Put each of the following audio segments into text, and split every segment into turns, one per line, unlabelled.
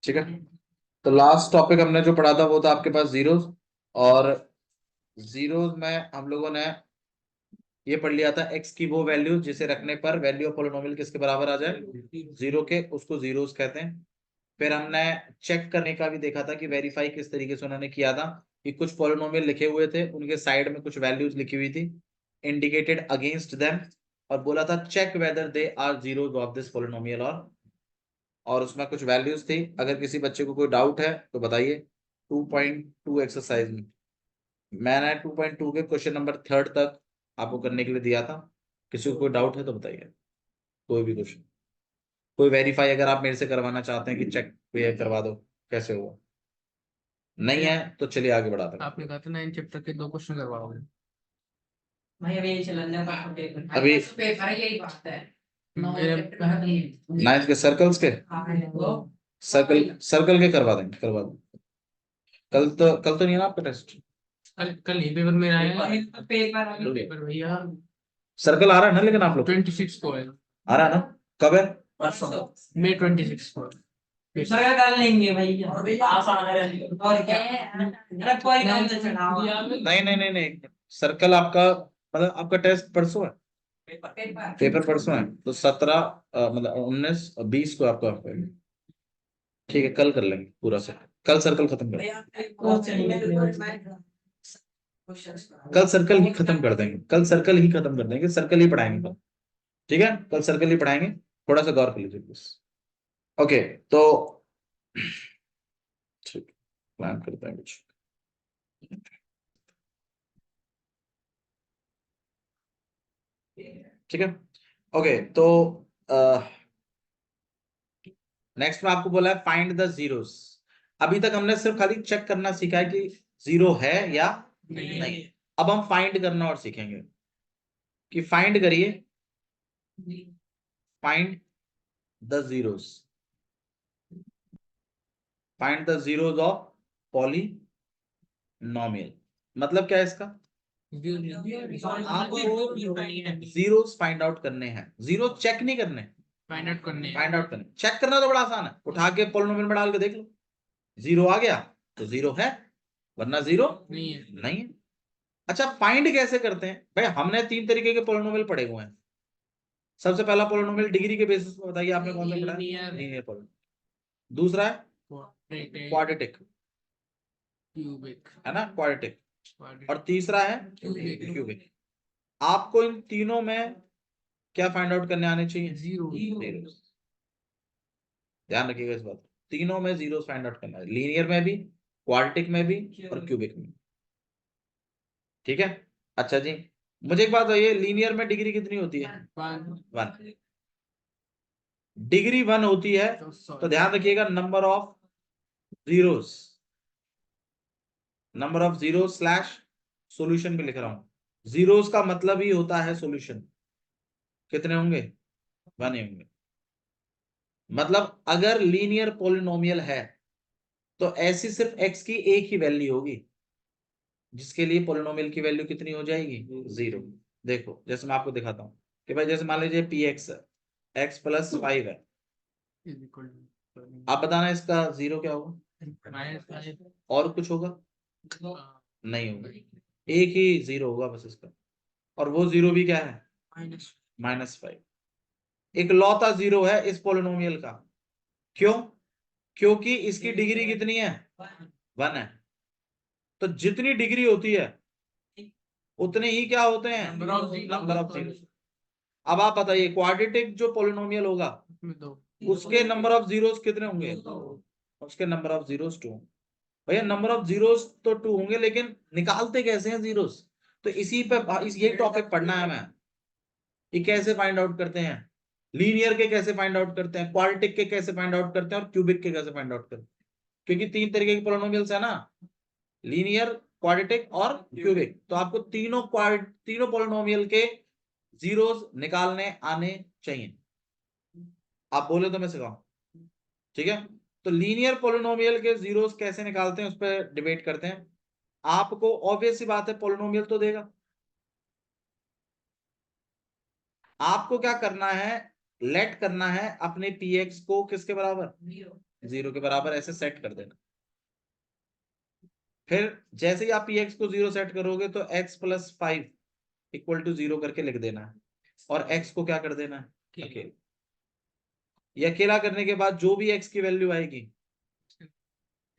ठीक है, तो लास्ट टॉपिक हमने जो पढ़ा था वो था आपके पास जीरोस। और जीरोस में हम लोगों ने ये पढ़ लिया था एक्स की वो वैल्यू जिसे रखने पर वैल्यू ऑफ पोलिनोमियल किसके बराबर आ जाए, जीरो के, उसको जीरोस कहते हैं। फिर हमने चेक करने का भी देखा था कि वेरीफाई किस तरीके से उन्होंने किया था कि कुछ पोलिनोमियल लिखे हुए थे, उनके साइड में कुछ वैल्यूज लिखी हुई थी इंडिकेटेड अगेंस्ट देम, और बोला था check whether they are zeros of this polynomial, और उसमें कुछ वैल्यूज थी। अगर किसी बच्चे को कोई डाउट है तो बताइए। 2.2 एक्सरसाइज में मैंने 2.2 के क्वेश्चन नंबर 3 तक आपको करने के लिए दिया था। किसी को कोई डाउट है तो बताइए, कोई भी क्वेश्चन, कोई वेरीफाई अगर आप मेरे से करवाना चाहते हैं कि चेक करवा दो कैसे हुआ, नहीं है तो चलिए आगे बढ़ाते हैं।
आपने कहा था 9 चैप्टर के 2 क्वेश्चन करवाओगे
भाई अभी यही चलने का
अभी
पेपर है, यही बात है।
मेरे
9th के सर्कल्स के, सर्कल के करवा देंगे, करवा देंगे। कल तो नहीं है ना आपका टेस्ट?
कल ही पेपर में आया है। पेपर भैया
सर्कल आ रहा है ना, लेकिन आप लोग
26 को है।
आ रहा है ना, कब है?
मई 26 को
सरकार डाल लेंगे भाई, आसान है और क्या। अरे कोई काम से चढ़ाओ।
नहीं नहीं नहीं नहीं, सर्कल आपका मतलब आपका टेस्ट परसों है, पेपर परसों है, तो 17 मतलब 19 और 20 को आपका ठीक है, कल कर लेंगे पूरा से। कल सर्कल खत्म कर कल सर्कल ही खत्म कर देंगे, कल सर्कल ही खत्म कर देंगे, सर्कल ही पढ़ाएंगे कल। ठीक है, कल सर्कल ही पढ़ाएंगे, थोड़ा सा गौर कर लीजिए बस। ओके, तो ठीक, प्लान करते हैं कुछ। ठीक है, ओके, तो नेक्स्ट में आपको बोला है फाइंड द जीरोस। अभी तक हमने सिर्फ खाली चेक करना सीखा है कि जीरो है या नहीं। अब हम फाइंड करना और सीखेंगे कि फाइंड करिए, find the zeros, find the zeros of polynomial. मतलब क्या है इसका? आपको जीरोस फाइंड आउट करने हैं, जीरो चेक नहीं करने,
फाइंड आउट करने हैं।
फाइंड आउट करने। चेक करना तो बड़ा आसान है, उठा के पॉलिनोमियल में डाल के देख लो, जीरो आ गया तो जीरो है, वरना जीरो
नहीं है।
नहीं है। अच्छा, फाइंड कैसे करते हैं भाई? हमने 3 तरीके के पॉलिनोमियल पढ़े हुए हैं। सबसे पहला पॉलिनोमियल डिग्री के बेसिस पर बताइए आपने कौन सा पढ़ा है? Linear polynomial. दूसरा है क्वाड्रेटिक,
क्यूबिक
है ना, क्वाड्रेटिक। और तीसरा है क्यूबिक। आपको इन तीनों में क्या फाइंड आउट करने आने चाहिए?
जीरो।
ध्यान रखिएगा इस बात, तीनों में जीरो फाइंड आउट करना है, लीनियर में भी, क्वाड्रेटिक में भी और क्यूबिक में। ठीक है, अच्छा जी, मुझे एक बात बताइए, लीनियर में डिग्री कितनी होती है? 1। डिग्री 1 होती है, तो ध्यान रखिएगा number of zeros, number of zero slash solution भी लिख रहा हूं। जीरोस का मतलब ही होता है सॉल्यूशन। कितने होंगे? 1 ही होंगे। मतलब अगर लीनियर पॉलिनोमियल है तो ऐसी सिर्फ एक्स की एक ही वैल्यू होगी, जिसके लिए पॉलिनोमियल की वैल्यू कितनी हो जाएगी? 0। देखो जैसे मैं आपको दिखाता हूं कि भाई जैसे मान लीजिए पी एक्स एक्स प्लस 5 है, आप बताना इसका जीरो क्या होगा? और कुछ होगा? नहीं होगा, एक ही जीरो होगा बस इसका, और वो जीरो भी क्या है? -5। एक लौता जीरो है इस पोलिनोमियल का। क्यों? क्योंकि इसकी डिग्री कितनी है? 1 है। तो जितनी डिग्री होती है उतने ही क्या होते हैं? Number of zero. अब आप बताइए क्वाड्रेटिक जो पोलिनोमियल होगा उसके नंबर ऑफ जीरोस कितने होंगे? उसके नंबर ऑफ जीरोस 2। भैया नंबर ऑफ जीरोस तो 2 होंगे, लेकिन निकालते कैसे हैं जीरोस? तो इसी पे ये टॉपिक पढ़ना है हमें, ये कैसे फाइंड आउट करते हैं, लीनियर के कैसे फाइंड आउट करते हैं, क्वाड्रेटिक के कैसे फाइंड आउट करते हैं, और क्यूबिक के कैसे फाइंड आउट करते हैं। क्योंकि 3 तरीके के पोलिनोमियल्स है ना, लीनियर, क्वाड्रेटिक और क्यूबिक। तो आपको तीनों पोलिनोमियल के जीरोस निकालने आने चाहिए। आप बोले तो मैं सिखाऊं? ठीक है, तो लीनियर पोलिनोमियल के जीरोस कैसे निकालते हैं उस पर डिबेट करते हैं। आपको ऑब्वियस सी बात है पोलिनोमियल तो देगा, आपको क्या करना है, लेट करना है अपने पी एक्स को किसके बराबर, 0 के बराबर ऐसे सेट कर देना। फिर जैसे ही आप पी एक्स को 0 सेट करोगे तो x प्लस 5 इक्वल टू 0 करके लिख देना है, और x को क्या कर देना है, अकेला। ये अकेला करने के बाद जो भी x की वैल्यू आएगी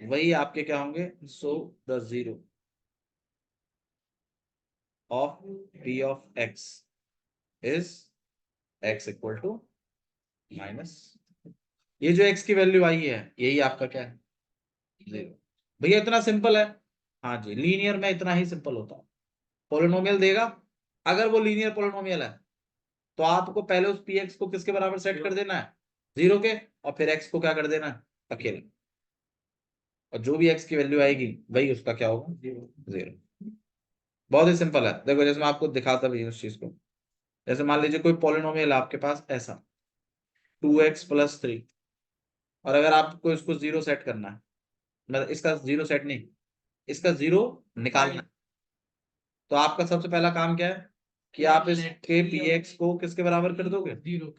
वही आपके क्या होंगे। So the zero of p of x is x equal to minus, ये जो x की वैल्यू आई है यही आपका क्या है, 0। भैया इतना सिंपल है। हाँ जी, लीनियर में इतना ही सिंपल होता है। पोलिनोमियल देगा, अगर वो लीनियर पोलिनोमियल है तो आपको पहले उस पी एक्स को किसके बराबर सेट कर देना है, 0 के, और फिर x को क्या कर देना है, अकेले, और जो भी x की वैल्यू आएगी वही उसका क्या होगा, 0। बहुत ही सिंपल है। देखो जैसे मैं आपको दिखाता भी हूँ उस चीज को, जैसे मान लीजिए कोई पोलिनोमियल है आपके पास ऐसा 2x प्लस 3, और अगर आपको इसको 0 सेट करना है, मतलब इसका 0 सेट नहीं, इसका 0 निकालना है, तो आपका सबसे पहला काम क्या है कि आप इसके पी एक्स को किसके बराबर कर दोगे,
0।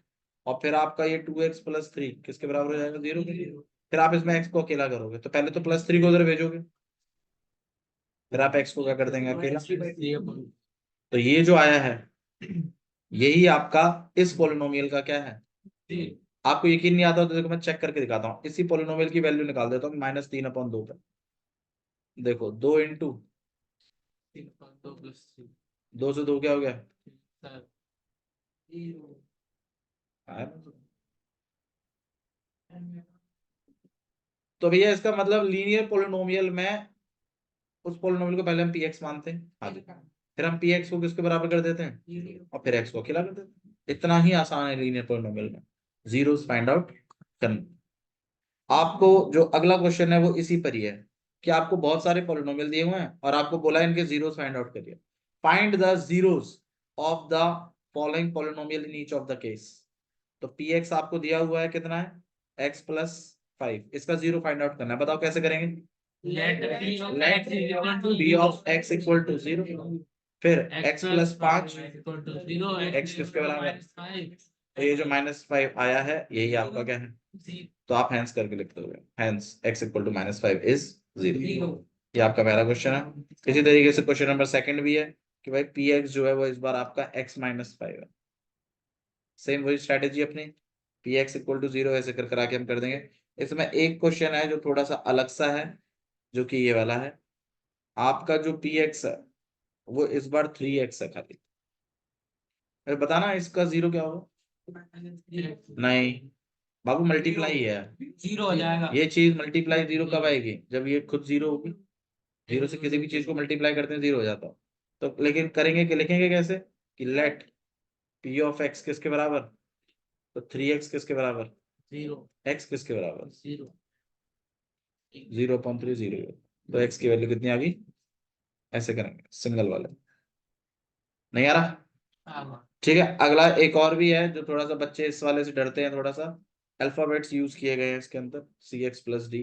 और फिर आपका ये 2x प्लस 3 किसके बराबर हो जाएगा, 0 के। फिर आप इसमें x को अकेला करोगे, तो पहले तो प्लस 3 को उधर भेजोगे, फिर आप x को क्या कर देंगे, अकेला। तो ये जो आया है यही आपका इस पोलिनोमियल का क्या है। आपको यकीन नहीं आता तो देखो मैं चेक करके दिखाता हूँ, इसी पोलिनोमियल की वैल्यू निकाल देता हूँ -3/2 पे। देखो 2 इंटू 2 से 2 क्या हो गया, आया ना? तो भैया इसका मतलब लीनियर पोलिनोमियल में उस पोलिनोमियल को पहले हम पी एक्स मानते हैं, हाँ जी, फिर हम पी एक्स को किसके बराबर कर देते हैं, और फिर एक्स को अकेला कर देते हैं। इतना ही आसान है लीनियर पोलिनोमियल में जीरोस फाइंड आउट करना। आपको जो अगला क्वेश्चन है वो इसी पर ही है कि आपको बहुत सारे पोलिनोमियल दिए हुए हैं और आपको बोला है इनके जीरोस फाइंड आउट करिए। Find the zeros of the following polynomial in each of the case. तो पी एक्स आपको दिया हुआ है कितना है, एक्स प्लस 5, इसका जीरो फाइंड आउट करना है, बताओ कैसे करेंगे।
Let
P of x equal to 0, फिर x प्लस 5 x किसके बराबर, तो ये जो -5 आया है यही आपका क्या है, तो आप हैंस करके लिख दोगे, hence x equal to -5 is 0। ये आपका पहला क्वेश्चन है। इसी तरीके से क्वेश्चन नंबर सेकंड भी है कि भाई पी एक्स जो है वो इस बार आपका x-5 है। सेम वही स्ट्रैटेजी अपनी, पी एक्स इक्वल टू 0 ऐसे कर आके हम कर देंगे। इसमें एक क्वेश्चन है जो थोड़ा सा अलग सा है, जो कि ये वाला है, आपका जो पी एक्स है वो इस बार 3x है खाली। अरे बताना इसका 0 क्या होगा, नहीं बाबू मल्टीप्लाई है,
0 हो जाएगा।
ये चीज मल्टीप्लाई 0 कब आएगी, जब ये खुद 0 होगी। 0 से किसी भी चीज को मल्टीप्लाई करते हैं 0 हो जाता है। तो लेकिन करेंगे कि लिखेंगे कैसे कि लेट पी ऑफ एक्स किसके बराबर, तो 3x किसके बराबर,
0
x किसके बराबर,
0
0.3 0। तो x की वैल्यू कितनी आ गई, ऐसे करेंगे सिंगल वाले, नहीं आ रहा। ठीक है, अगला एक और भी है जो थोड़ा सा बच्चे इस वाले से डरते हैं थोड़ा सा, अल्फाबेट्स यूज किए गए हैं इसके अंदर, सी एक्स प्लस डी,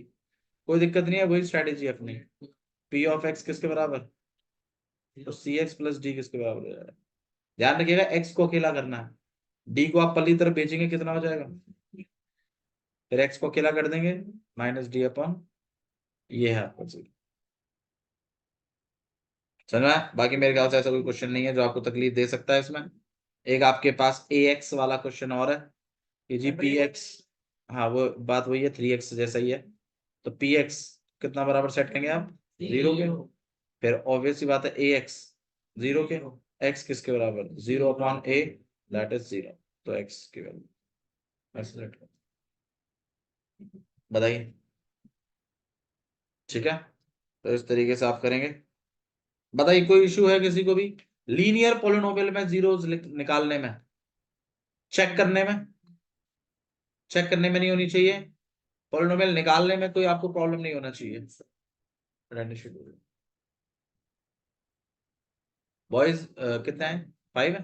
कोई दिक्कत नहीं है, वही स्ट्रैटेजी अपनी, पी ऑफ एक्स किसके बराबर, तो सी एक्स प्लस डी किसके बराबर हो जाएगा। ध्यान रखिएगा एक्स को अकेला करना है, डी को आप पल्ली तरफ भेजेंगे कितना हो जाएगा, फिर एक्स को अकेला कर देंगे -d/, ये है आपका जीरो। समझ में आया? बाकी मेरे ख्याल से ऐसा कोई क्वेश्चन नहीं है जो आपको तकलीफ दे सकता है इसमें। एक आपके पास ए एक्स वाला क्वेश्चन और है कि जी पी एक्स, हाँ वो बात वही है 3x जैसा ही है, तो पी एक्स कितना बराबर सेट करेंगे आप, 0 के, फिर ऑब्वियस सी बात है ए एक्स 0 के, x किसके बराबर, 0/a दैट इज 0, तो x की वैल्यू ऐसे सेट करें, बताइए। ठीक है, तो इस तरीके से आप करेंगे। बताइए कोई इशू है किसी को भी लीनियर पोलिनोमियल में जीरोस निकालने में, चेक करने में, चेक करने में नहीं होनी चाहिए, पोलिनोमियल निकालने में कोई आपको प्रॉब्लम नहीं होना चाहिए। बॉयज कितने हैं, 5 है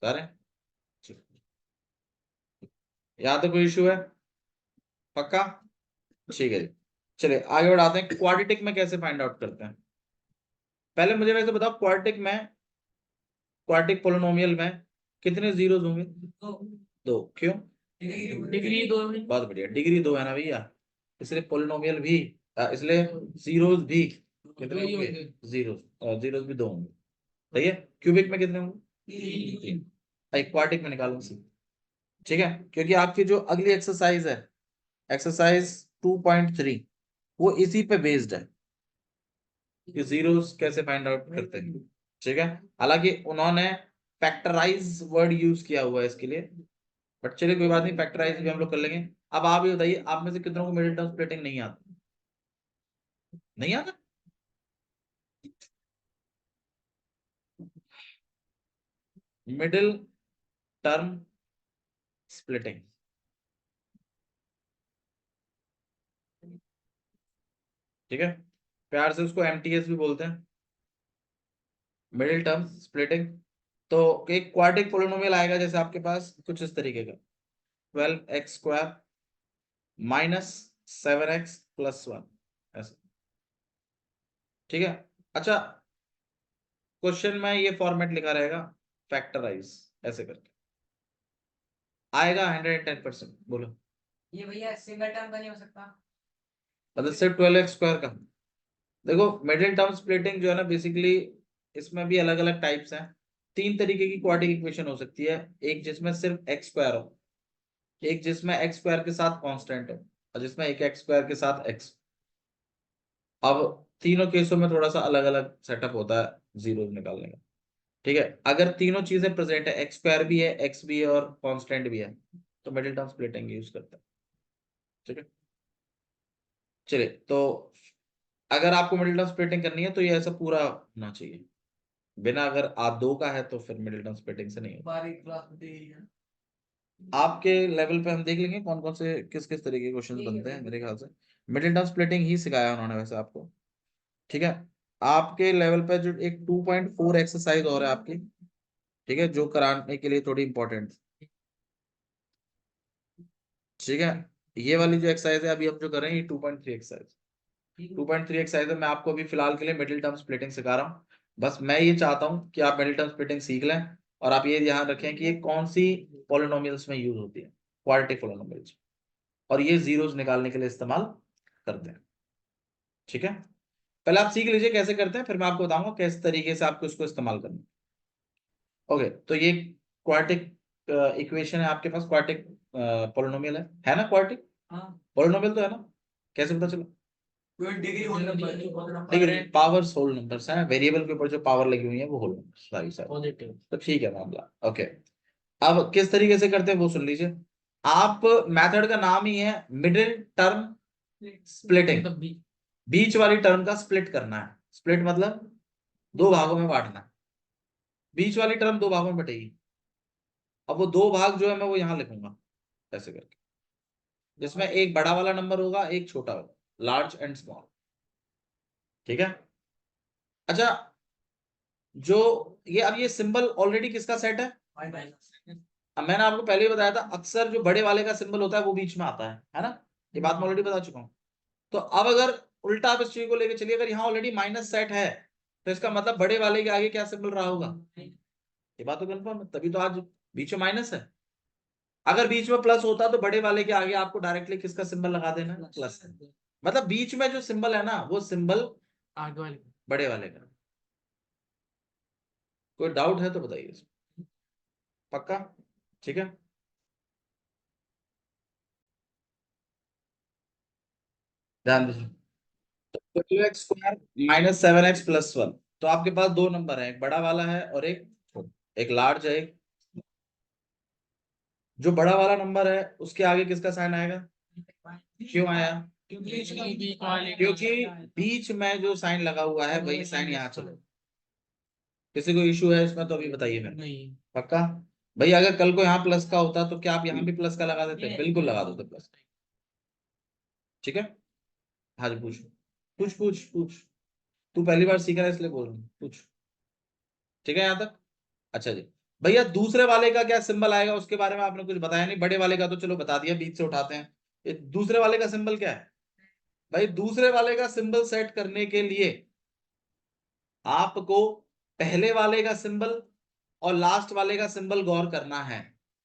सारे, यहाँ तो कोई इशू है, पक्का, ठीक है जी। चलिए आगे बढ़ाते हैं, क्वाड्रेटिक में कैसे फाइंड आउट करते हैं। पहले मुझे वैसे बताओ क्वाड्रेटिक में, क्वाड्रेटिक पोलिनोमियल में कितने जीरोस होंगे? दो। क्यों?
डिग्री 2 है।
बहुत बढ़िया, डिग्री 2 है ना भैया, इसलिए पोलिनोमियल भी इसलिए जीरोस भी कितने
दो ही
होंगे?
होंगे।
जीरोस, और जीरोस भी 2 होंगे। सही है। क्यूबिक में कितने होंगे? 3। एक क्वाड्रिक में निकालो सी। ठीक है, क्योंकि आपकी जो अगली एक्सरसाइज है, एक्सरसाइज 2.3, वो इसी पे बेस्ड है कि जीरोस कैसे फाइंड आउट करते हैं। ठीक है, हालांकि उन्होंने फैक्टराइज वर्ड यूज किया हुआ है इसके लिए, बट चलिए कोई बात नहीं, फैक्टराइज भी हम लोग कर लेंगे। अब आप ये बताइए, आप में से कितनों को मिडिल टर्म स्प्लिटिंग नहीं आता? नहीं आता? मिडिल टर्म स्प्लिटिंग, ठीक है, प्यार से उसको एमटीएस भी बोलते हैं, मिडिल टर्म स्प्लिटिंग। तो एक क्वाड्रिक पोलिनोमियल आएगा जैसे आपके पास कुछ इस तरीके का, 12x² माइनस 7x प्लस 1, ऐसा। ठीक है, अच्छा, क्वेश्चन में ये फॉर्मेट लिखा रहेगा फैक्टराइज, ऐसे करके आएगा 110%। बोलो
ये भैया सिंगल टर्म का नहीं हो सकता?
मतलब सिर्फ 12x² का। देखो मिडिल टर्म स्प्लिटिंग जो है ना, बेसिकली इसमें भी अलग अलग टाइप्स हैं। 3 तरीके की क्वाड्रिक इक्वेशन हो सकती है, एक जिसमें सिर्फ x² हो, एक जिसमें x² के साथ कांस्टेंट हो, और जिसमें एक x² के साथ x। अब तीनों केसों में थोड़ा सा अलग अलग सेटअप होता है जीरो निकालने का। ठीक है, अगर तीनों चीजें प्रेजेंट है, x² भी है, x भी है और कांस्टेंट भी है, तो मिडिल टर्म स्प्लिटिंग यूज करते हैं। ठीक है, चलिए, तो अगर आपको मिडिल टर्म स्प्लिटिंग करनी है तो ये ऐसा पूरा होना चाहिए, बिना अगर आप 2 का है तो फिर मिडिल टर्म स्प्लिटिंग से नहीं होगा। आपके लेवल पे हम देख लेंगे कौन कौन से किस किस तरीके के क्वेश्चंस बनते हैं। मेरे ख्याल से मिडिल टर्म स्प्लिटिंग ही सिखाया उन्होंने वैसे आपको। ठीक है, आपके लेवल पे जो एक 2.4 एक्सरसाइज और है आपकी, ठीक है, जो कराने के लिए थोड़ी इंपॉर्टेंट। ठीक है, ये वाली जो एक्सरसाइज है अभी हम जो कर रहे हैं, ये 2.3 एक्सरसाइज, 2.3 एक्सरसाइज है। मैं आपको अभी फिलहाल के लिए मिडिल टर्म स्प्लिटिंग सिखा रहा हूँ। बस मैं ये चाहता हूँ कि आप मिडिल टर्म स्प्लिटिंग सीख लें, और आप ये ध्यान रखें कि ये कौन सी पॉलिनोमियल्स में यूज होती है, क्वाड्रेटिक पॉलिनोमियल्स, और ये जीरोस निकालने के लिए इस्तेमाल करते हैं। ठीक है, पहले आप सीख लीजिए कैसे करते हैं, फिर मैं आपको बताऊंगा किस तरीके से आपको इसको इस्तेमाल करना है। ओके, तो ये क्वाड्रेटिक इक्वेशन है आपके पास, क्वाड्रेटिक पॉलिनोमियल है ना? क्वाड्रेटिक पॉलिनोमियल तो है ना? कैसे पता चला? डिग्री पावर्स होल नंबर्स हैं, वेरिएबल के ऊपर जो पावर लगी हुई है वो होल नंबर्स सारी सारी। तो ठीक है मामला। ओके, अब किस तरीके से करते हैं वो सुन लीजिए। आप मेथड का नाम ही है मिडिल टर्म स्प्लिटिंग, बीच वाली टर्म का स्प्लिट करना है। स्प्लिट मतलब 2 भागों में बांटना है, बीच वाली टर्म 2 भागों में बटेगी। अब वो 2 भाग जो है मैं वो यहां लिखूंगा ऐसे करके, जिसमें एक बड़ा वाला नंबर होगा, एक छोटा होगा, लार्ज एंड स्मॉल। ठीक है, अच्छा, जो ये अब ये सिंबल ऑलरेडी किसका सेट है? अब मैंने आपको पहले ही बताया था, अक्सर जो बड़े वाले का सिंबल होता है वो बीच में आता है ना? ये बात मैं ऑलरेडी बता चुका हूं। तो अब अगर उल्टा आप इस चीज को लेकर चलिए, अगर यहाँ ऑलरेडी माइनस सेट है, तो इसका मतलब बड़े वाले के आगे क्या सिंबल रहा होगा? ये बात तो कंफर्म है, तभी तो आज बीच में माइनस है। अगर बीच में प्लस होता तो बड़े वाले के आगे आपको डायरेक्टली किसका सिंबल लगा देना? प्लस। मतलब बीच में जो सिंबल है ना, वो सिंबल
आगे वाले
बड़े वाले का। कोई डाउट है तो बताइए, पक्का? ठीक है, ध्यान दीजिए। तो 2x² माइनस 7x प्लस 1, तो आपके पास 2 नंबर है, एक बड़ा वाला है और एक लार्ज है। एक जो बड़ा वाला नंबर है उसके आगे किसका साइन आएगा? क्यों आया? क्योंकि बीच में जो साइन लगा हुआ है वही साइन यहाँ चलो। किसी को इशू है इसमें तो अभी बताइए मेरे।
नहीं।
पक्का? भाई अगर कल को यहाँ प्लस का होता तो क्या आप यहाँ भी प्लस का लगा देते? बिल्कुल लगा देते प्लस। ठीक है, हाँ जी, पूछ पूछ पूछ पूछ। तू पहली बार सीख रहा है इसलिए बोल रहा हूँ, पूछ। ठीक है यहाँ तक? अच्छा जी, भैया दूसरे वाले का क्या सिंबल आएगा उसके बारे में आपने कुछ बताया नहीं। बड़े वाले का तो चलो बता दिया, बीच से उठाते हैं। ये दूसरे वाले का सिंबल क्या है? भाई दूसरे वाले का सिंबल सेट करने के लिए आपको पहले वाले का सिंबल और लास्ट वाले का सिंबल गौर करना है।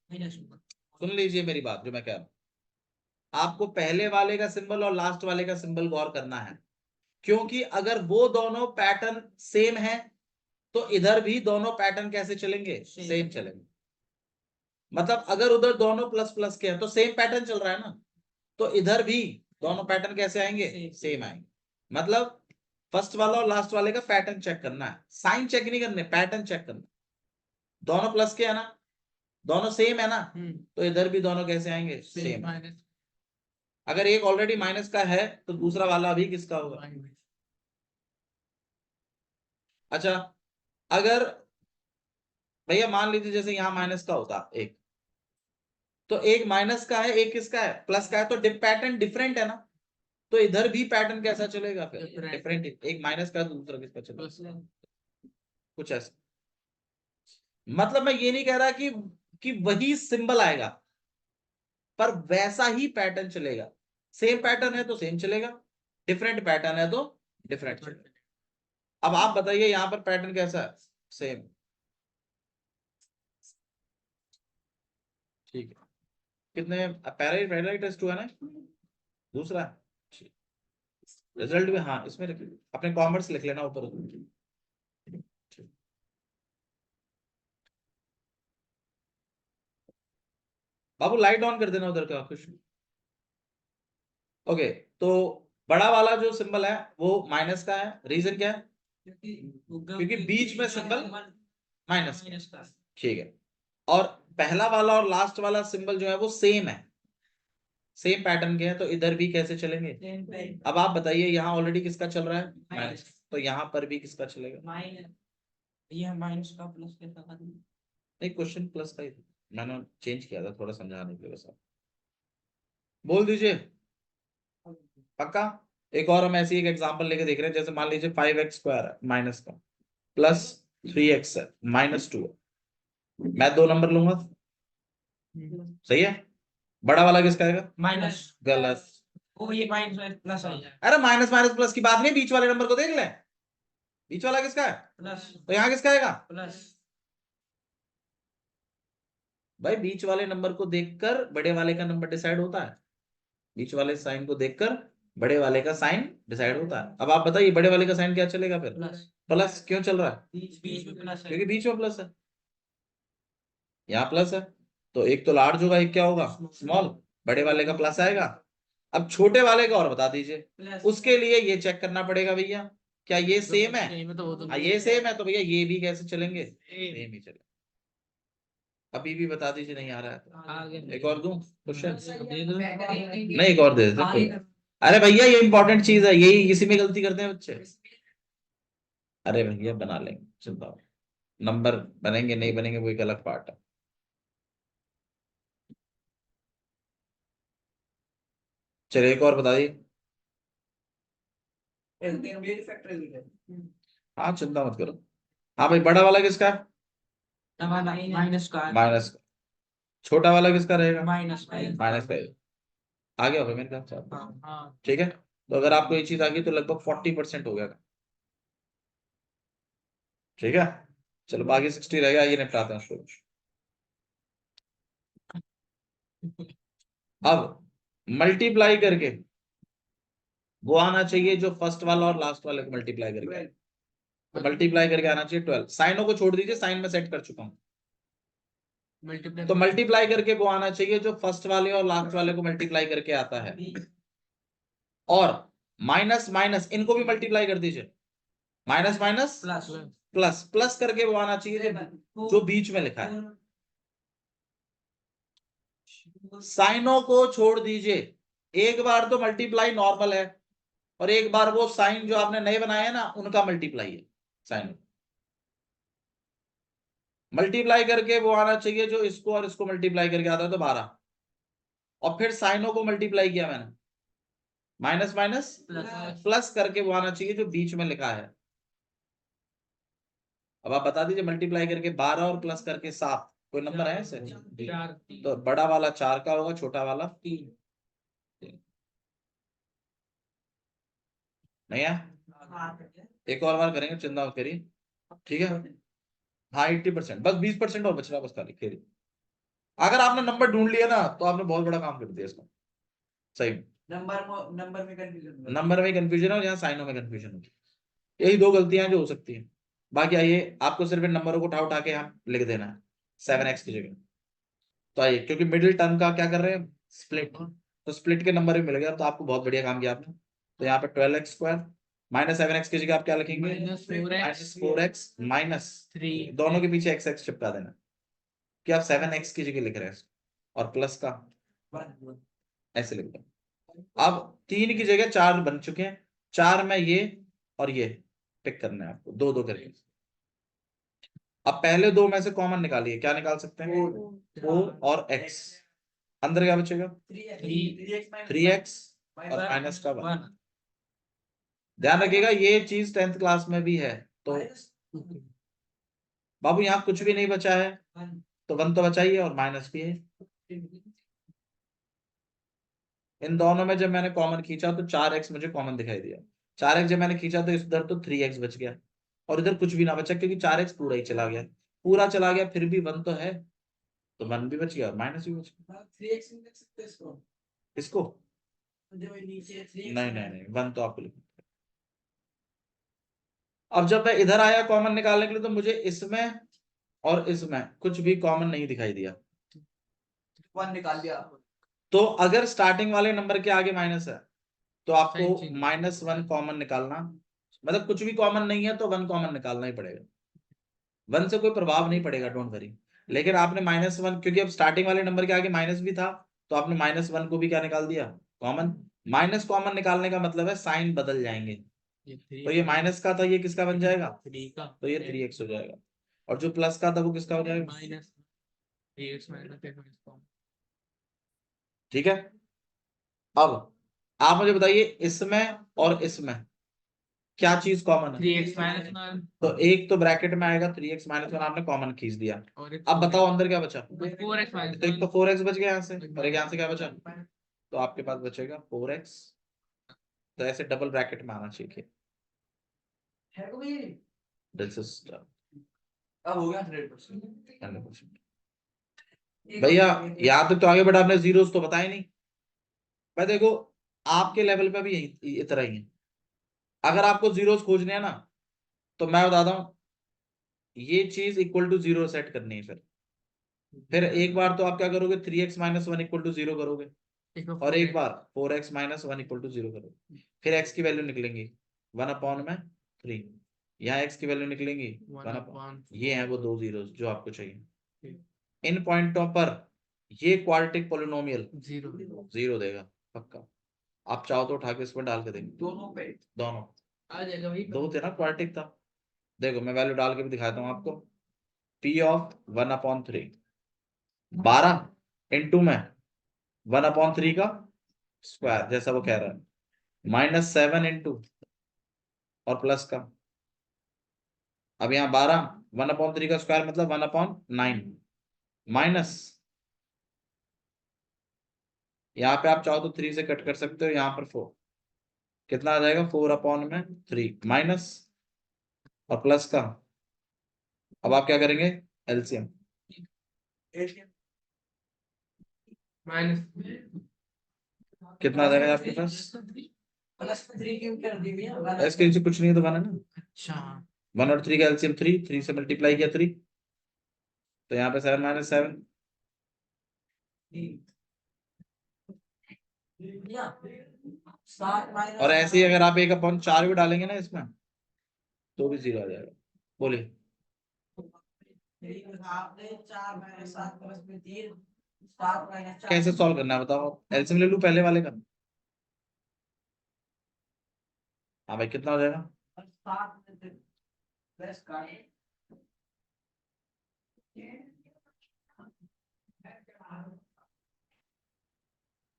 माइनस
सुन लीजिए मेरी बात जो मैं कह रहा हूं, आपको पहले वाले का सिंबल और लास्ट वाले का सिंबल गौर करना है, क्योंकि अगर वो दोनों पैटर्न सेम है तो इधर भी दोनों पैटर्न कैसे चलेंगे, सेम चलेंगे। मतलब अगर उधर दोनों प्लस प्लस के हैं तो सेम पैटर्न चल रहा है ना, तो इधर भी दोनों पैटर्न कैसे आएंगे, सेम आएंगे। मतलब फर्स्ट वाला और लास्ट वाले का पैटर्न चेक करना है, साइन चेक नहीं करने, पैटर्न चेक करना। दोनों प्लस के है ना, दोनों सेम है ना, तो इधर भी दोनों कैसे आएंगे, सेम। अगर एक ऑलरेडी माइनस का है तो दूसरा वाला भी किसका होगा। अच्छा, अगर भैया मान लीजिए जैसे यहां माइनस का होता एक, तो एक माइनस का है एक किसका है, प्लस का है, तो पैटर्न डिफरेंट है ना, तो इधर भी पैटर्न कैसा चलेगा फिर, डिफरेंट। एक माइनस का है तो दूसरा किसका चलेगा, कुछ ऐसा। मतलब मैं ये नहीं कह रहा कि वही सिंबल आएगा, पर वैसा ही पैटर्न चलेगा। सेम पैटर्न है तो सेम चलेगा, डिफरेंट पैटर्न है तो डिफरेंट चलेगा। अब आप बताइए यहां पर पैटर्न कैसा है, सेम। ठीक है, कितने पहला पहला ही टेस्ट हुआ ना, दूसरा रिजल्ट भी हाँ इसमें रखिए, अपने कॉमर्स लिख लेना ऊपर। बाबू लाइट ऑन कर देना उधर का खुश। ओके, तो बड़ा वाला जो सिंबल है वो माइनस का है, रीजन क्या है, क्योंकि बीच में सिंबल माइनस। ठीक है, और पहला वाला और लास्ट वाला सिंबल जो है वो सेम है, सेम पैटर्न के हैं, तो इधर भी कैसे चलेंगे। अब आप बताइए यहाँ ऑलरेडी किसका चल रहा है, माइनस, तो यहाँ पर भी किसका चलेगा,
माइनस। ये माइनस का प्लस कैसा करना,
नहीं क्वेश्चन प्लस का ही था, मैंने चेंज किया था थोड़ा समझाने के लिए बस। बोल दीजिए पक्का। एक और हम ऐसी एक एग्जांपल लेके देख रहे हैं, जैसे मान लीजिए 5x² है माइनस का, प्लस 3x है माइनस 2 है। मैं 2 नंबर लूंगा, सही है। बड़ा वाला किसका आएगा,
माइनस।
गलत।
ओ ये माइनस प्लस आ जाए,
अरे माइनस माइनस प्लस की बात नहीं, बीच वाले नंबर को देख ले, बीच वाला किसका है,
प्लस।
तो यहाँ किसका आएगा,
प्लस।
भाई बीच वाले नंबर को देखकर बड़े वाले का नंबर डिसाइड होता है, बीच वाले साइन को देखकर बड़े वाले का साइन डिसाइड होता है। अब आप बताइए बड़े वाले का साइन क्या चलेगा फिर,
प्लस।
प्लस क्यों चल रहा है,
बीच में प्लस है,
क्योंकि बीच में प्लस है, यहाँ प्लस है, तो एक तो लार्ज होगा एक क्या होगा, स्मॉल। बड़े वाले का प्लस आएगा। अब छोटे वाले का और बता दीजिए, उसके लिए ये चेक करना पड़ेगा भैया क्या ये सेम है, ये सेम है तो भैया ये भी कैसे चलेंगे, सेम ही चलेंगे। अभी भी बता दीजिए नहीं आ रहा है, एक और दूं क्वेश्चन, नहीं एक और दे देते। अरे भैया ये इंपॉर्टेंट चीज है, यही इसी में गलती करते हैं बच्चे। अरे भैया बना लेंगे चिंता मत, नंबर बनेंगे नहीं बनेंगे वो एक अलग पार्ट है। चलिए एक और बता दीजिए। हाँ चिंता मत करो। हाँ भाई बड़ा वाला किसका है,
माइनस का,
माइनस का। छोटा वाला किसका रहेगा,
माइनस का।
माइनस का। आ गया होगा मेरे ख्याल से।
हाँ
ठीक है, तो अगर आपको ये चीज आ गई तो लगभग 40% हो गया। ठीक है, चलो बाकी 60 रहेगा, ये निपटाते हैं उसको। अब मल्टीप्लाई करके वो आना चाहिए जो फर्स्ट वाला और लास्ट वाले को मल्टीप्लाई करके आए। तो मल्टीप्लाई करके आना चाहिए 12। साइनों को छोड़ दीजिए, साइन में सेट कर चुका हूं। तो मल्टीप्लाई करके वो आना चाहिए जो फर्स्ट वाले और लास्ट वाले को मल्टीप्लाई करके आता है। और माइनस माइनस इनको भी मल्टीप्लाई कर दीजिए, minus minus
plus.
Plus, plus करके वो आना चाहिए जो बीच में लिखा है। साइनों को छोड़ दीजिए, एक बार तो मल्टीप्लाई नॉर्मल है और एक बार वो साइन जो आपने नए बनाए हैं ना उनका मल्टीप्लाई है। साइन मल्टीप्लाई करके वो आना चाहिए जो इसको और इसको मल्टीप्लाई करके आता है तो 12, और फिर साइनों को मल्टीप्लाई किया मैंने, माइनस माइनस प्लस करके वो आना चाहिए जो बीच में लिखा है। अब आप बता दीजिए मल्टीप्लाई करके 12 और प्लस करके 7 कोई नंबर है ऐसे, तो बड़ा वाला 4 का होगा, छोटा वाला 3। नहीं है, एक और बार करेंगे चिंता मत करिए। ठीक है, हाँ 80%, बस 20% और बच रहा बस खाली खेल। अगर आपने नंबर ढूंढ लिया ना तो आपने बहुत बड़ा काम कर दिया इसका, सही में।
नंबर में कंफ्यूजन,
नंबर में कंफ्यूजन है और यहाँ साइनों में कंफ्यूजन होती है, यही दो गलतियां जो हो सकती हैं। बाकी आइए आपको सिर्फ इन नंबरों को उठा के यहाँ लिख देना है 7x की जगह। तो आइए, क्योंकि मिडिल टर्म का क्या कर रहे हैं, स्प्लिट, तो स्प्लिट के नंबर भी मिल गया, तो आपको बहुत बढ़िया काम किया आपने। तो यहाँ पे 12x² माइनस 7x की जगह आप क्या लिखेंगे, -4x माइनस
3
दोनों के पीछे x चिपका देना कि आप 7x की जगह लिख रहे हैं और प्लस का ऐसे लिख दो। अब 3 की जगह 4 बन चुके हैं, 4 में ये और ये पिक करना है आपको, दो दो करके। अब पहले दो में से कॉमन निकालिए, क्या निकाल सकते हैं, 4 और x, अंदर क्या बचेगा 3x और माइनस का 1। ध्यान रखिएगा ये चीज 10th क्लास में भी है, तो बाबू यहाँ कुछ भी नहीं बचा है, तो 1 तो बचा ही है और माइनस भी है। इन दोनों में जब मैंने कॉमन खींचा तो 4x मुझे कॉमन दिखाई दिया, 4x जब मैंने खींचा तो इधर तो 3x बच गया और इधर कुछ भी ना बचा, क्योंकि 4x पूरा ही चला गया, पूरा चला गया, फिर भी 1 तो है, तो 1 भी बच गया, माइनस भी बच गया।
3x लिख सकते हैं इसको,
इसको
जो नीचे 3x
नहीं नहीं नहीं, 1 तो आपको लिखना। अब जब मैं इधर आया कॉमन निकालने के लिए, तो मुझे इसमें और इसमें कुछ भी कॉमन नहीं दिखाई दिया,
1 निकाल दिया।
तो अगर स्टार्टिंग वाले नंबर के आगे माइनस है तो आपको -1 कॉमन निकालना, मतलब कुछ भी कॉमन नहीं है तो 1 कॉमन निकालना ही पड़ेगा, 1 से कोई प्रभाव नहीं पड़ेगा, डोंट वरी। लेकिन आपने -1, क्योंकि अब स्टार्टिंग वाले नंबर के आगे माइनस भी था, तो आपने -1 को भी क्या निकाल दिया, कॉमन। माइनस कॉमन निकालने का मतलब है साइन बदल जाएंगे, तो ये माइनस का था, ये किसका बन जाएगा, तो ये 3x हो जाएगा, और जो प्लस का था वो किसका हो जाएगा, ठीक है। अब आप मुझे बताइए इसमें और इसमें क्या चीज कॉमन है,
3x माइनस 1,
तो एक तो ब्रैकेट में आएगा 3x माइनस 1, आपने कॉमन खींच दिया। अब बताओ अंदर क्या बचा,
4x माइनस
तो एक तो 4x बच गया यहाँ से, और एक यहाँ से क्या बचा, तो आपके पास बचेगा 4x, तो ऐसे डबल ब्रैकेट में आना चाहिए, दिस इज
अब हो गया 100%।
100%। भैया यहाँ तक तो आगे, बट आपने जीरोस तो बताए नहीं। भाई देखो आपके लेवल पे भी यही इतना ही है, अगर आपको जीरोस खोजने हैं ना, तो मैं बताता हूँ ये चीज इक्वल टू 0 सेट करनी है, फिर एक बार तो आप क्या करोगे, 3x माइनस 1 इक्वल टू 0 करोगे, और एक बार 4x माइनस 1 इक्वल टू 0 करोगे, फिर x की वैल्यू निकलेंगी 1/3, यहाँ x की वैल्यू निकलेंगी 1/, ये है वो दो जीरो जो आपको चाहिए। इन पॉइंटों पर ये क्वाड्रेटिक पोलिनोमियल 0 देगा पक्का, आप चाहो तो उठा के इसमें डाल के देंगे,
दोनों पे
दोनों
आ जाएगा भाई,
दो थे ना, क्वाड्रेटिक था। देखो मैं वैल्यू डाल के भी दिखाता हूँ आपको, p ऑफ 1/3, 12 इंटू में 1/3 का स्क्वायर, जैसा वो कह रहा है, -7 इंटू और प्लस का, अब यहाँ 12, 1/3 का स्क्वायर मतलब 1/9, माइनस, यहाँ पे आप चाहो तो 3 से कट कर सकते हो, यहाँ पर 4, कितना आ जाएगा 4/3 माइनस और प्लस का, अब आप क्या करेंगे एलसीएम,
माइनस
कितना आ जाएगा आपके पास,
+3 क्यों कर दी भैया,
इसके नीचे कुछ नहीं है तो बना ना,
अच्छा
1 और 3 का एलसीएम 3 से मल्टीप्लाई किया 3, तो यहाँ पे 7 - 7, और ऐसे ही अगर आप 1/4 भी डालेंगे ना इसमें, तो भी 0 आ जाएगा। बोलिए कैसे सॉल्व करना है बताओ, एलसीएम ले लूं पहले वाले का, हाँ भाई कितना हो जाएगा,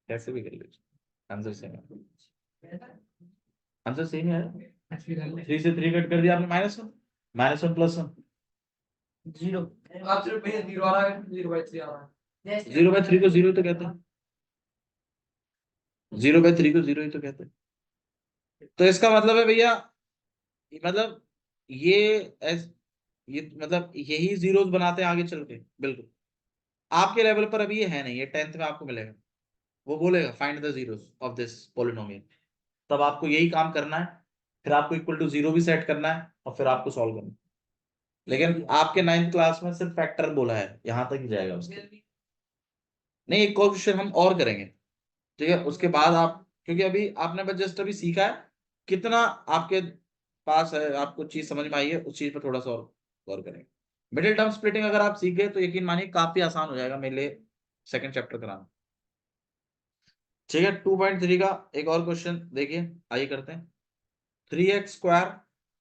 कैसे भी कर लीजिए, आंसर सेम है, आंसर सेम है, 3 से 3 कट कर दिया आपने, -1 +1
0, आप सिर्फ भैया 0 आ रहा है, 0/3 आ रहा है,
0/3 को 0 तो कहते हैं, 0/3 को 0 ही तो कहते हैं, तो इसका मतलब है भैया, मतलब ये ये मतलब यही जीरोस बनाते हैं आगे चल के। बिल्कुल आपके लेवल पर अभी ये है नहीं, ये 10th में आपको मिलेगा। वो बोलेगा find the zeros of this polynomial, तब आपको यही काम करना है। फिर आपको इक्वल टू जीरो भी सेट करना है और फिर आपको सॉल्व करना है। लेकिन आपके 9th क्लास में सिर्फ फैक्टर बोला है, यहां तक ही जाएगा उसके। नहीं, एक और क्वेश्चन हम और करेंगे, ठीक है, उसके बाद आप, क्योंकि अभी आपने बस जस्ट अभी सीखा है, कितना आपके पास है, आपको चीज समझ में आई है, उस चीज पर थोड़ा सा और गौर करेंगे। मिडिल टर्म स्प्लिटिंग अगर आप सीख गए तो यकीन मानिए काफी आसान हो जाएगा मेरे लिए सेकंड चैप्टर कराना। ठीक है, 2.3 का एक और क्वेश्चन देखिए, आइए करते हैं। 3x²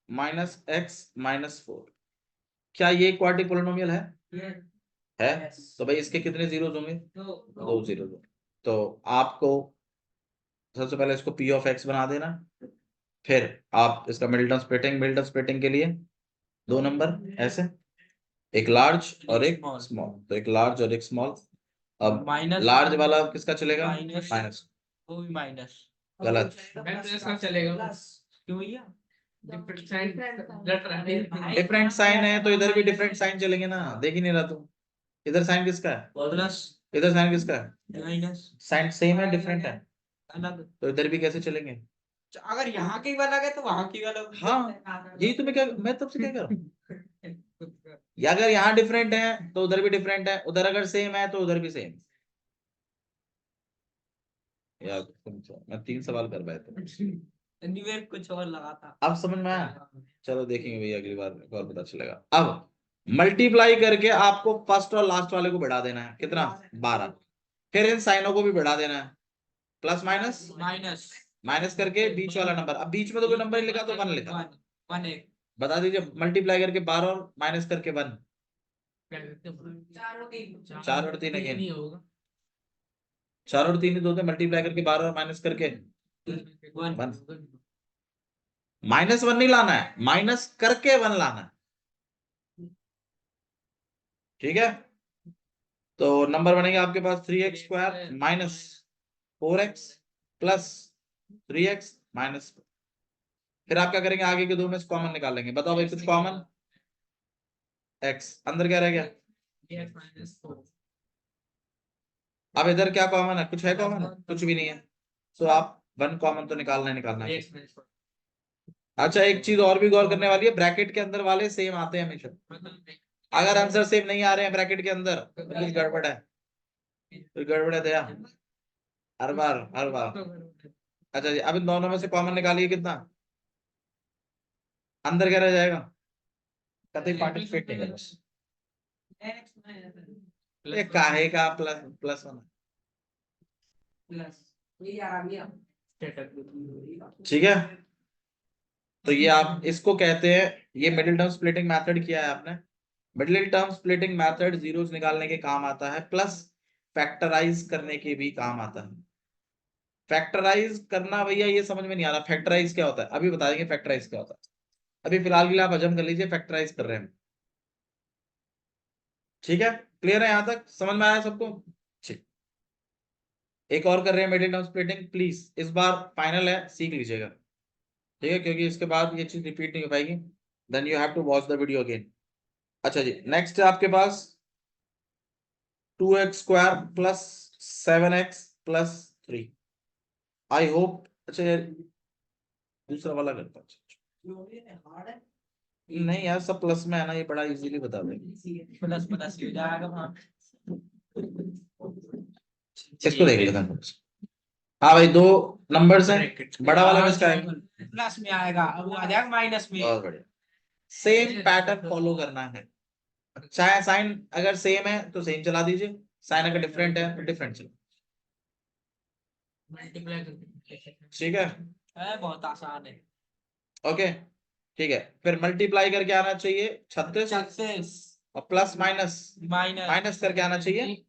माइनस एक्स माइनस 4, क्या ये क्वाड्रेटिक पोलिनोमियल है? है। तो भाई इसके कितने जीरोस होंगे? 2 जीरोस। तो आपको सबसे पहले इसको p ऑफ x बना देना, फिर आप इसका मिडिल टर्म स्प्लिटिंग के लिए 2 नंबर ऐसे, एक लार्ज और एक स्मॉल, तो एक लार्ज और एक स्मॉल। अब
माइनस
लार्ज वाला किसका चलेगा?
Minus
minus.
वो भी माइनस
गलत।
इसका चलेगा
क्यों भैया
डिफरेंट साइन
डिफरेंट साइन है तो इधर भी डिफरेंट साइन चलेंगे ना, देख ही नहीं रहा तू। इधर साइन किसका है?
प्लस
इधर साइन किसका है?
माइनस
साइन सेम है डिफरेंट है,
अलग।
तो इधर भी कैसे चलेंगे?
अगर यहाँ की अलग है तो वहां की अलग।
हाँ यही तो मैं तब से क्या कर रहा हूँ। या अगर यहाँ डिफरेंट है तो उधर भी डिफरेंट है, उधर अगर सेम है तो उधर भी सेम। यार मैं 3 सवाल कर पाया था,
एनीवे कुछ और लगा था।
अब समझ में आया? चलो देखेंगे भैया अगली बार और पता चलेगा। अब मल्टीप्लाई करके आपको फर्स्ट और लास्ट वाले को बढ़ा देना है, कितना? 12। फिर इन साइनों को भी बढ़ा देना है, प्लस माइनस
माइनस
माइनस करके बीच वाला नंबर, अब बीच में तो कोई नंबर नहीं लिखा तो 1 लिखा।
1 1
बता दीजिए, मल्टीप्लाई करके 12 और माइनस करके 1, 4 और 3 अगेन,
नहीं होगा
4 और 3 ही दो थे, मल्टीप्लाई करके 12 और माइनस करके 1। -1 नहीं लाना है, माइनस करके 1 लाना है, ठीक है। तो नंबर बनेगा आपके पास 3x² minus 4x plus 3x minus. फिर आप क्या करेंगे, आगे के दो में से कॉमन निकालेंगे। बताओ भाई कुछ कॉमन? x अंदर क्या रह गया? अब इधर क्या कॉमन है? कुछ है कॉमन? कुछ भी नहीं है, तो आप 1 कॉमन तो निकालना है। अच्छा, एक चीज और भी गौर करने वाली है, ब्रैकेट के अंदर वाले सेम आते हैं हमेशा। अगर आंसर सेम नहीं आ रहे हैं ब्रैकेट के अंदर तो कुछ गड़बड़ है, कुछ गड़बड़ है दया, हर बार। अच्छा जी, अब इन दोनों में से कॉमन निकालिए, कितना अंदर क्या रह जाएगा? कतई पार्टिसिपेट नहीं कर ये काहे का प्लस प्लस होना, ठीक है। तो ये आप इसको कहते हैं, ये मिडिल टर्म स्प्लिटिंग मेथड किया है आपने। Middle term splitting method zeros निकालने के काम आता है, प्लस फैक्टराइज करने के भी काम आता है। फैक्टराइज करना भैया ये समझ में नहीं आ रहा, फैक्टराइज क्या होता है अभी बता देंगे, फैक्टराइज क्या होता है। अभी फिलहाल के लिए आप हजम कर लीजिए, फैक्टराइज कर रहे हैं, ठीक है। क्लियर है, यहां तक समझ में आया सबको? ठीक, एक और कर रहे हैं मिडिल टर्म स्प्लिटिंग, प्लीज इस बार फाइनल है, सीख लीजिएगा, ठीक है, क्योंकि इसके बाद ये चीज रिपीट नहीं हो पाएगी, then you have to watch the video again. अच्छा जी, नेक्स्ट है आपके पास 2x² plus 7x plus 3। I hope, अच्छा यार दूसरा वाला करता हूँ। नहीं यार, सब प्लस में है ना, ये बड़ा इजीली बता देंगे।
प्लस प्लस हो जाएगा वहां।
इसको देख लेते हैं। हाँ भाई, 2 नंबर्स हैं, बड़ा वाला किसका है?
प्लस में आएगा, अब वो आ जाएगा माइनस में।
बहुत बढ़िया, सेम पैटर्न फॉलो करना है। चाहे साइन अगर सेम है तो सेम चला दीजिए, साइन अगर डिफरेंट है तो डिफरेंट चला, ठीक है।
बहुत आसान है।
ओके, ठीक है। फिर मल्टीप्लाई करके आना चाहिए 36 और प्लस माइनस माइनस करके आना चाहिए।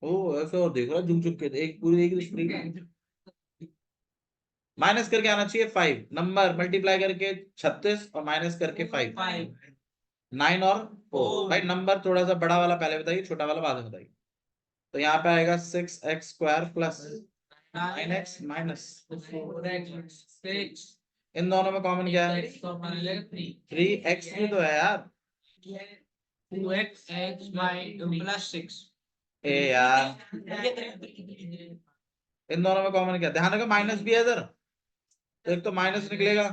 ओ ऐसा और देख रहा झुक झुक के, एक पूरी एक स्क्रीन माइनस करके आना चाहिए 5। नंबर मल्टीप्लाई करके 36 और माइनस करके 5, 9 और 4। भाई नंबर थोड़ा सा बड़ा वाला पहले बताइए, छोटा वाला बाद में बताइए। तो यहाँ पे आएगा 6x² plus 9x minus
4x 6
इन दोनों में कॉमन क्या है?
x कॉमन ले 3
3x भी तो है यार।
2x x प्लस 6
ए यार, इन दोनों में कॉमन क्या? ध्यान रखो माइनस भी है इधर, तो एक तो माइनस निकलेगा,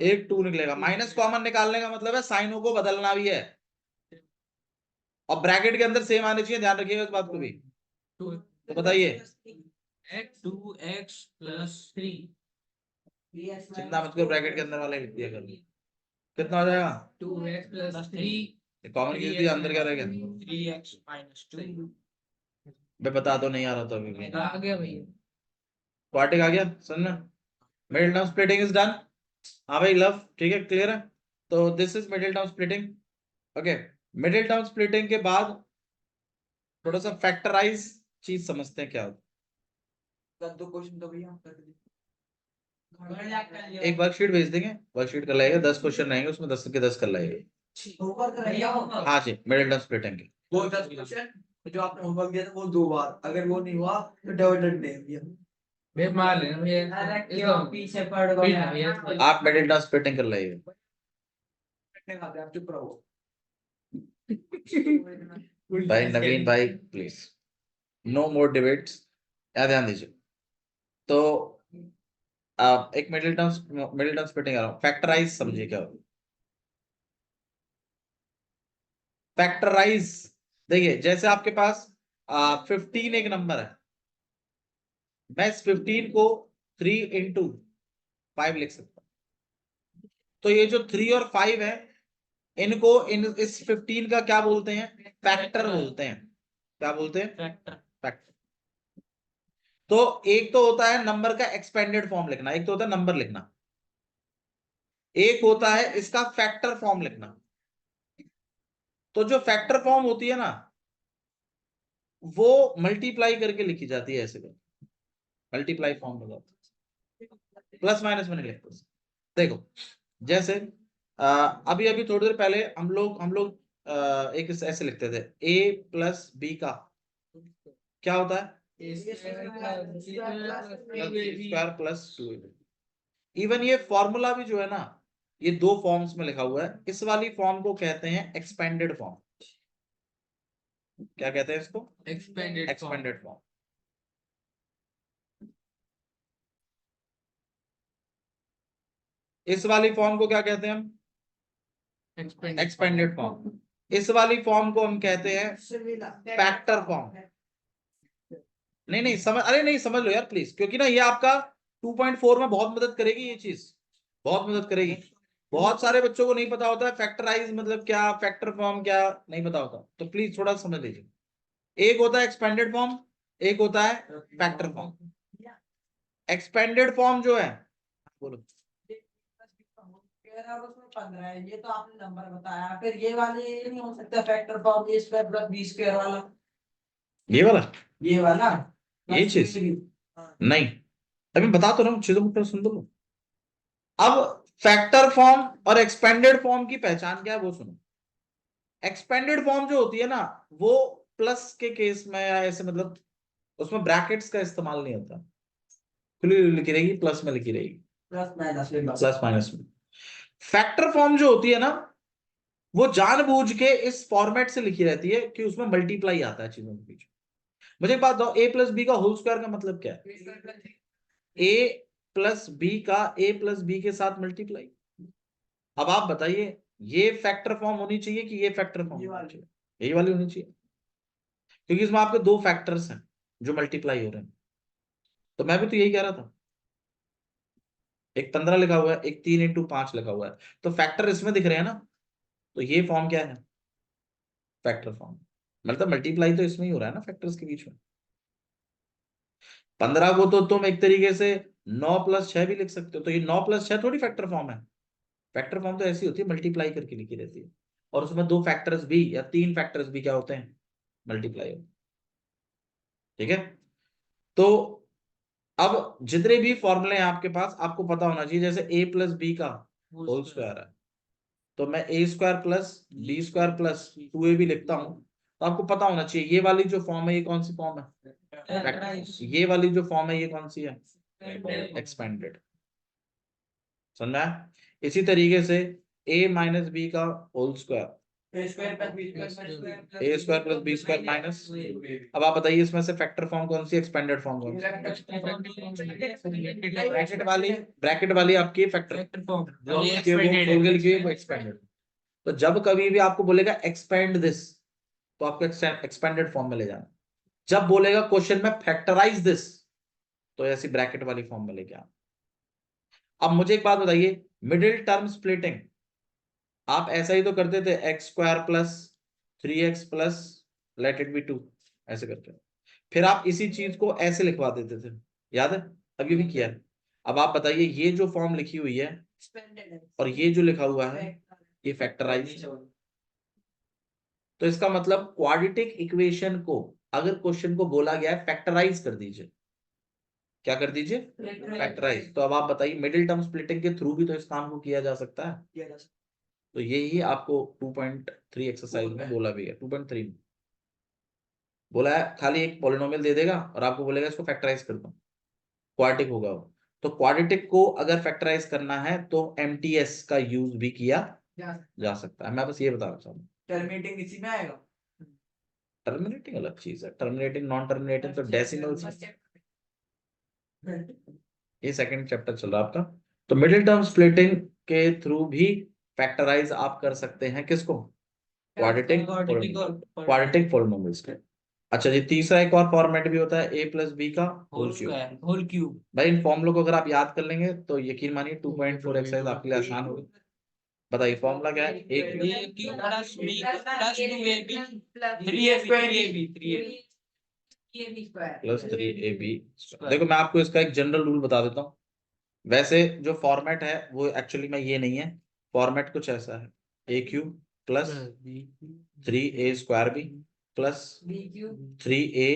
एक 2 निकलेगा। माइनस कॉमन निकालने का मतलब है साइनों को बदलना भी है, और ब्रैकेट के अंदर सेम आने चाहिए, ध्यान रखिएगा इस बात को भी। तो बताइए,
x 2x प्लस 3
चिंता मत करो, ब्रैकेट के अंदर वाला ही लिख दिया करो। कितना हो जाएगा?
2x प्लस 3
कॉमन किस दिया, अंदर क्या रहेगा?
3x माइनस 2
मैं बता दो, नहीं आ रहा तो अभी भी।
आ गया भैया।
क्वाड्रेटिक आ गया सुनना। Middle term splitting is done. हाँ भाई लव, ठीक है, क्लियर है। तो this is middle term splitting. Okay, middle term splitting के बाद थोड़ा सा फैक्टराइज चीज समझते हैं क्या होता
दो क्वेश्चन तो भैया
है। एक वर्कशीट भेज देंगे, वर्कशीट कर लाइएगा, 10 क्वेश्चन रहेंगे उसमें, 10 के 10 कर लाइएगा। हाँ जी, मिडिल टर्म स्प्लिटिंग के
वो 10 क्वेश्चन जो आपने होमवर्क दिया था वो 2 बार, अगर वो नहीं हुआ तो डबल डंडे भैया।
वे मार लेना भैया।
अरे क्यों पीछे पड़ गए?
आप मिडिल टर्म स्प्लिटिंग कर लाइएगा।
आप चुप रहो।
भाई नवीन भाई प्लीज, नो मोर डिबेट्स, ध्यान दीजिए। तो आप एक मिडिल टर्म स्प्लिटिंग कर रहा हूं, फैक्टराइज समझिए क्या होता है। फैक्टराइज देखिए, जैसे आपके पास 15 एक नंबर है, मैं इस 15 को 3 इंटू 5 लिख सकता हूं। तो ये जो 3 और 5 है, इनको इस 15 का क्या बोलते हैं? फैक्टर बोलते हैं। क्या बोलते हैं? फैक्टर। तो एक तो होता है नंबर का एक्सपेंडेड फॉर्म लिखना, एक तो होता है नंबर लिखना, एक होता है इसका फैक्टर फॉर्म लिखना। तो जो फैक्टर फॉर्म होती है ना, वो मल्टीप्लाई करके लिखी जाती है, ऐसे मल्टीप्लाई फॉर्म में जाती है, प्लस माइनस में नहीं लिखते। देखो जैसे अभी अभी थोड़ी देर पहले हम लोग एक ऐसे लिखते थे, a प्लस बी का क्या होता है? Square plus 2ab। इवन ये फॉर्मूला भी जो है ना, ये दो फॉर्म्स में लिखा हुआ है। इस वाली फॉर्म को कहते हैं एक्सपेंडेड फॉर्म। क्या कहते हैं इसको? Expanded form. इस वाली फॉर्म को क्या कहते हैं हम? Expanded form. इस वाली फॉर्म को हम कहते हैं फैक्टर फॉर्म। नहीं नहीं समझ, अरे नहीं समझ लो यार प्लीज, क्योंकि ना ये आपका 2.4 में बहुत मदद करेगी, ये चीज बहुत मदद करेगी। बहुत सारे बच्चों को नहीं पता होता है फैक्टराइज मतलब क्या, फैक्टर फॉर्म क्या, नहीं पता होता, तो प्लीज थोड़ा समझ लीजिए। एक होता है एक्सपेंडेड फॉर्म, एक होता है फैक्टर फॉर्म। एक्सपेंडेड फॉर्म जो है, बोलो।
और उसमें 15 है, ये तो आपने नंबर बताया। फिर ये वाले ये नहीं हो सकता फैक्टर फॉर्म, ए स्क्वायर प्लस बी स्क्वायर वाला?
ये वाला ये चीज नहीं, अभी बता तो रहा हूँ, चीजों को सुन दो। अब फैक्टर फॉर्म और एक्सपेंडेड फॉर्म की पहचान क्या है वो सुनो। एक्सपेंडेड फॉर्म जो होती है ना, वो प्लस के केस में या ऐसे मतलब उसमें ब्रैकेट्स का इस्तेमाल नहीं होता, खुली लिखी रहेगी, प्लस में लिखी रहेगी, प्लस माइनस में। फैक्टर फॉर्म जो होती है ना, वो जानबूझ के इस फॉर्मेट से लिखी रहती है कि उसमें मल्टीप्लाई आता है चीजों के बीच। मुझे एक बात दो, ए प्लस बी का होल स्क्वायर का मतलब क्या है? ए प्लस बी का ए प्लस बी के साथ मल्टीप्लाई। अब आप बताइए, ये फैक्टर फॉर्म होनी चाहिए कि ये फैक्टर फॉर्म होनी चाहिए? यही वाली होनी चाहिए, क्योंकि इसमें आपके दो फैक्टर्स हैं जो मल्टीप्लाई हो रहे हैं। तो मैं भी तो यही कह रहा था, एक 15 लिखा हुआ है, एक 3 इंटू 5 लिखा हुआ है, तो फैक्टर इसमें दिख रहे हैं ना, तो ये फॉर्म क्या है? Factor form. मतलब मल्टीप्लाई तो इसमें ही हो रहा है ना, फैक्टर्स के बीच में। 15 को तो तुम एक तरीके से 9 प्लस 6 भी लिख सकते हो, तो ये 9 प्लस 6 थोड़ी फैक्टर फॉर्म है। फैक्टर फॉर्म तो ऐसी होती है, मल्टीप्लाई करके लिखी रहती है, और उसमें दो फैक्टर्स भी या तीन फैक्टर्स भी क्या होते हैं? मल्टीप्लाई होते हैं। ठीक है, तो अब जितने भी फॉर्मूले हैं आपके पास, आपको पता होना चाहिए। जैसे a प्लस बी का होल स्क्वायर है, तो मैं A square plus B square plus 2ab लिखता हूं, तो आपको पता होना चाहिए ये वाली जो फॉर्म है ये कौन सी फॉर्म है? ये वाली जो फॉर्म है ये कौन सी है? एक्सपेंडेड। समझ में आया? इसी तरीके से a माइनस बी का whole square,
A square plus B square
A square plus B square minus, अब आप बताइए इसमें से फैक्टर फॉर्म कौन सी, एक्सपेंडेड फॉर्म कौन सी? ब्रैकेट वाली आपकी फैक्टर फॉर्म जो लिखी है वो खोल के लिखी है वो एक्सपेंडेड। तो जब कभी भी आपको बोलेगा एक्सपेंड दिस, तो आपको एक्सपेंडेड फॉर्म में ले जाना। जब बोलेगा क्वेश्चन में फैक्टराइज दिस, तो ऐसी ब्रैकेट वाली फॉर्म में लेके आना। अब मुझे एक बात बताइए, मिडिल टर्म स्प्लिटिंग आप ऐसा ही तो करते थे, x square plus 3x plus let it be 2 ऐसे करके, फिर आप इसी चीज को ऐसे लिखवा देते थे, याद है? अब ये भी किया है। अब आप बताइए ये जो फॉर्म लिखी हुई है और ये जो लिखा हुआ है ये फैक्टराइज, तो इसका मतलब क्वाड्रेटिक इक्वेशन को अगर क्वेश्चन को बोला गया है फैक्टराइज कर दीजिए, क्या कर दीजिए? फैक्टराइज। तो अब आप बताइए मिडिल टर्म स्प्लिटिंग के थ्रू भी तो इस काम को किया जा सकता है। तो यही आपको 2.3 एक्सरसाइज में बोला भी है, 2.3 में बोला है खाली एक पॉलिनोमियल दे देगा और आपको बोलेगा इसको फैक्टराइज कर दो, क्वाड्रेटिक होगा वो। तो क्वाड्रेटिक को अगर फैक्टराइज करना है तो एमटीएस का यूज भी किया जा सकता है। मैं बस ये बता रहा हूँ।
टर्मिनेटिंग इसी में आएगा।
टर्मिनेटिंग अलग चीज है, टर्मिनेटिंग नॉन टर्मिनेटिंग तो डेसिमल्स, ये सेकंड चैप्टर चल रहा है आपका। तो मिडिल टर्म स्प्लिटिंग के थ्रू भी फैक्टराइज आप कर सकते हैं किसको? क्वाड्रेटिक पॉलिनोमियल्स के। अच्छा जी, तीसरा एक और फॉर्मेट भी होता है ए प्लस बी का होल क्यूब।
होल क्यूब
भाई इन फॉर्मूलों को अगर आप याद कर लेंगे तो यकीन मानिए 2.4 एक्सरसाइज आपके लिए आसान होगी। बताइए फॉर्मूला क्या है?
A cube plus B plus 2ab 3a
plus 3ab। देखो मैं आपको इसका एक जनरल रूल बता देता हूँ। वैसे जो फॉर्मेट है वो एक्चुअली में ये नहीं है, फॉर्मेट कुछ ऐसा है, A cube plus 3a square B plus 3a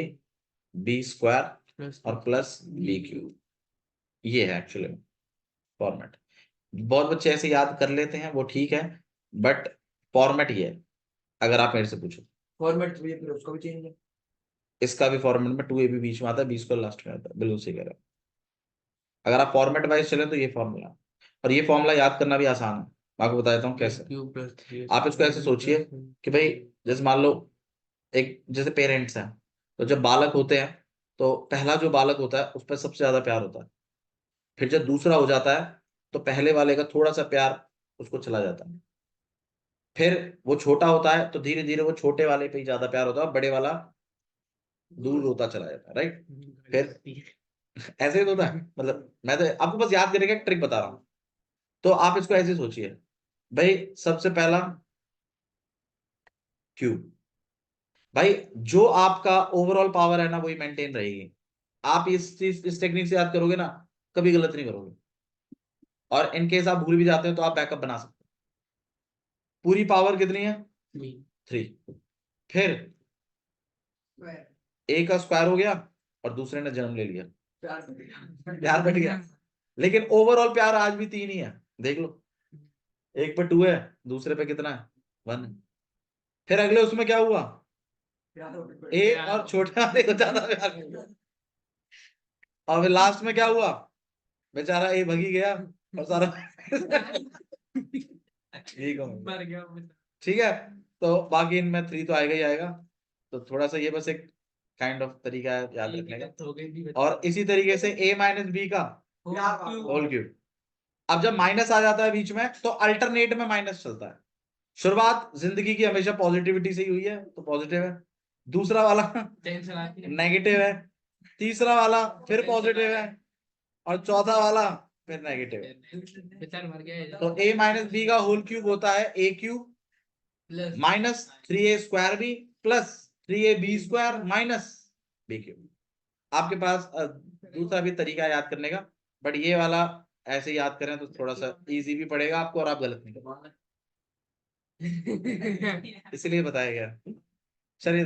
B square और प्लस बी क्यूब, ये है एक्चुअली फॉर्मेट। बहुत बच्चे ऐसे याद कर लेते हैं, वो ठीक है, बट फॉर्मेट ये है। अगर आप मेरे से पूछो
फॉर्मेट भी फिर उसको भी चेंज है।
इसका भी फॉर्मेट में 2ab बीच में आता है, बी स्क्वायर लास्ट में आता है, बिल्कुल सही कह रहे हो। अगर आप फॉर्मेट वाइज चले तो ये फॉर्मूला, और ये फॉर्मूला याद करना भी आसान है। मैं आपको बता देता हूँ कैसे। आप इसको ऐसे सोचिए कि भाई जैसे मान लो एक जैसे पेरेंट्स हैं, तो जब बालक होते हैं तो पहला जो बालक होता है उस पर सबसे ज्यादा प्यार होता है, फिर जब दूसरा हो जाता है तो पहले वाले का थोड़ा सा प्यार उसको चला जाता है, फिर वो छोटा होता है तो धीरे धीरे वो छोटे वाले पे ही ज्यादा प्यार होता है, बड़े वाला दूर होता चला जाता है, राइट? फिर ऐसे ही तो होता है, मतलब मैं तो आपको बस याद करने का ट्रिक बता रहा हूँ। तो आप इसको ऐसे सोचिए, भाई सबसे पहला क्यूब, भाई जो आपका ओवरऑल पावर है ना वही मेंटेन रहेगी। आप इस टेक्निक से याद करोगे ना, कभी गलत नहीं करोगे, और इनकेस आप भूल भी जाते हो तो आप बैकअप बना सकते हो। पूरी पावर कितनी है? 3। फिर ए का स्क्वायर हो गया और दूसरे ने जन्म ले लिया, प्यार बढ़ गया, लेकिन ओवरऑल प्यार आज भी 3 ही है, देख लो। एक पे 2 है, दूसरे पे कितना है? 1 है। फिर अगले उसमें क्या हुआ? ए और छोटे वाले को ज्यादा प्यार किया, और फिर लास्ट में क्या हुआ? बेचारा ए भगी गया और सारा ठीक है, ठीक है। तो बाकी इनमें 3 तो आएगा ही आएगा। तो थोड़ा सा ये बस एक काइंड ऑफ तरीका है याद रखने का। और इसी तरीके से a माइनस बी का होल क्यूब। अब जब माइनस आ जाता है बीच में तो अल्टरनेट में माइनस चलता है। शुरुआत जिंदगी की हमेशा पॉजिटिविटी से ही हुई है तो पॉजिटिव है, दूसरा वाला नेगेटिव है, तीसरा वाला फिर पॉजिटिव है, और चौथा वाला फिर नेगेटिव है। तो a माइनस बी का होल क्यूब होता है a cube minus 3a square B plus 3ab square minus B cube. आपके पास दूसरा भी तरीका है याद करने का, बट ये वाला ऐसे याद करें तो थोड़ा सा इजी भी पड़ेगा आपको और आप गलत नहीं कर इसलिए बताया गया। चलिए